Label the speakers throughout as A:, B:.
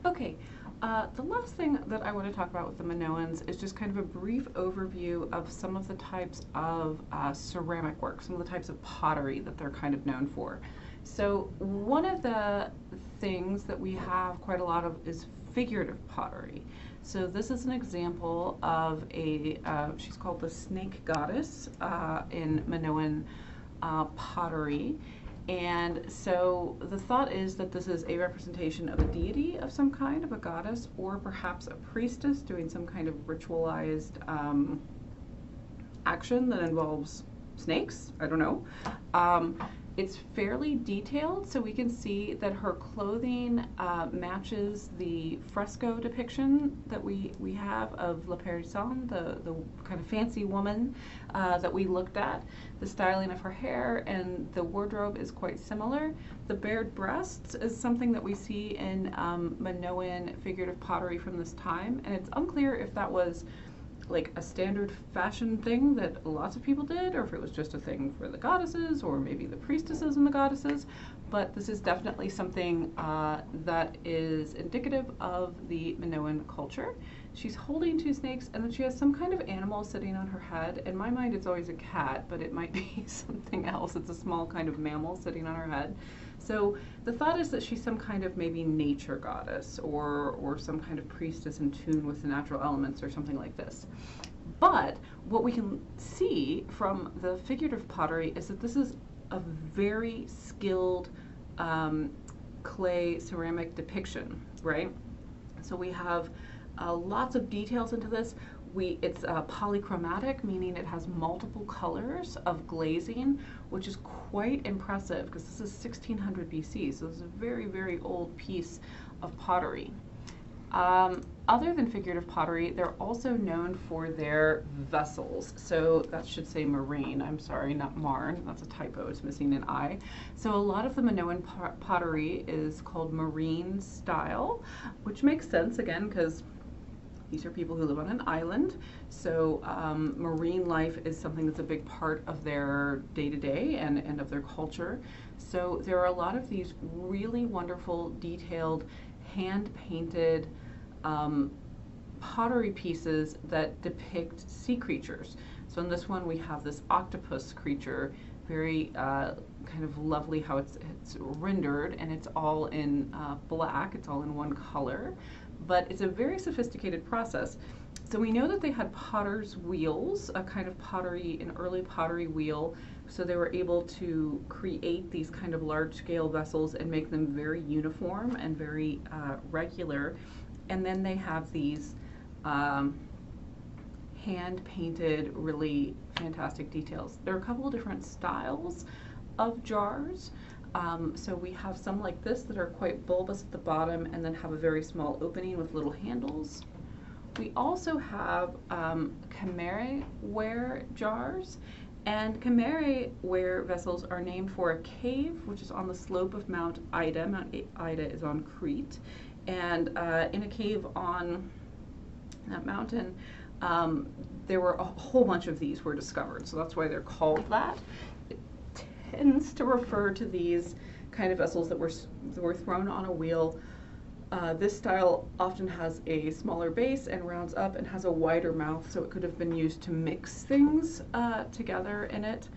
A: Okay, the last thing that I want to talk about with the Minoans is just kind of a brief overview of some of the types of ceramic work, some of the types of pottery that they're kind of known for. So one of the things that we have quite a lot of is figurative pottery. So this is an example of she's called the snake goddess in Minoan pottery. And so the thought is that this is a representation of a deity of some kind, of a goddess, or perhaps a priestess doing some kind of ritualized action that involves snakes. I don't know. It's fairly detailed, so we can see that her clothing matches the fresco depiction that we have of La Parisienne, the kind of fancy woman that we looked at. The styling of her hair and the wardrobe is quite similar. The bared breasts is something that we see in Minoan figurative pottery from this time, and it's unclear if that was like a standard fashion thing that lots of people did, or if it was just a thing for the goddesses, or maybe the priestesses and the goddesses. But this is definitely something that is indicative of the Minoan culture. She's holding two snakes, and then she has some kind of animal sitting on her head. In my mind, it's always a cat, but it might be something else. It's a small kind of mammal sitting on her head. So the thought is that she's some kind of maybe nature goddess, or some kind of priestess in tune with the natural elements, or something like this. But what we can see from the figurative pottery is that this is a very skilled clay ceramic depiction, right? So we have lots of details into this. It's polychromatic, meaning it has multiple colors of glazing, which is quite impressive because this is 1600 BC, so this is a very, very old piece of pottery. Other than figurative pottery, they're also known for their vessels. So that should say marine, I'm sorry, not marn, that's a typo, it's missing an I. So a lot of the Minoan pottery is called marine style, which makes sense again because these are people who live on an island, so marine life is something that's a big part of their day-to-day and of their culture. So there are a lot of these really wonderful, detailed, hand-painted pottery pieces that depict sea creatures. So in this one we have this octopus creature, very kind of lovely how it's rendered, and it's all in black, it's all in one color. But it's a very sophisticated process. So we know that they had potter's wheels, a kind of pottery, an early pottery wheel, so they were able to create these kind of large-scale vessels and make them very uniform and very regular. And then they have these hand-painted, really fantastic details. There are a couple of different styles of jars. So we have some like this that are quite bulbous at the bottom and then have a very small opening with little handles. We also have Camere ware jars, and Camere ware vessels are named for a cave which is on the slope of Mount Ida. Mount Ida is on Crete, and in a cave on that mountain there were a whole bunch of these were discovered, so that's why they're called that. Tends to refer to these kind of vessels that were thrown on a wheel. This style often has a smaller base and rounds up and has a wider mouth, so it could have been used to mix things together in it,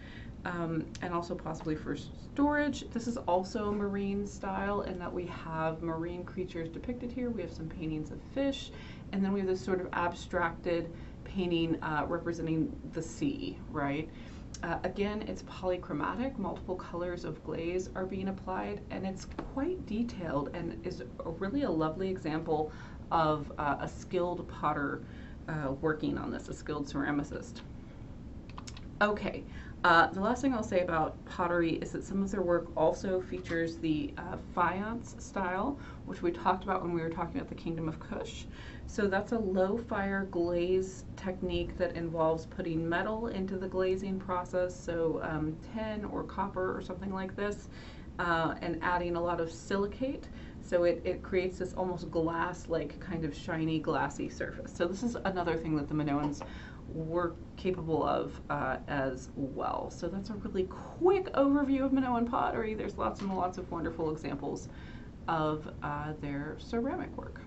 A: and also possibly for storage. This is also marine style in that we have marine creatures depicted here. We have some paintings of fish, and then we have this sort of abstracted painting representing the sea, right? Again, it's polychromatic, multiple colors of glaze are being applied, and it's quite detailed and is really a lovely example of a skilled potter working on this, a skilled ceramicist. Okay, the last thing I'll say about pottery is that some of their work also features the faience style, which we talked about when we were talking about the Kingdom of Kush. So that's a low fire glaze technique that involves putting metal into the glazing process, so tin or copper or something like this, and adding a lot of silicate. So it creates this almost glass-like kind of shiny, glassy surface. So this is another thing that the Minoans were capable of as well. So that's a really quick overview of Minoan pottery. There's lots and lots of wonderful examples of their ceramic work.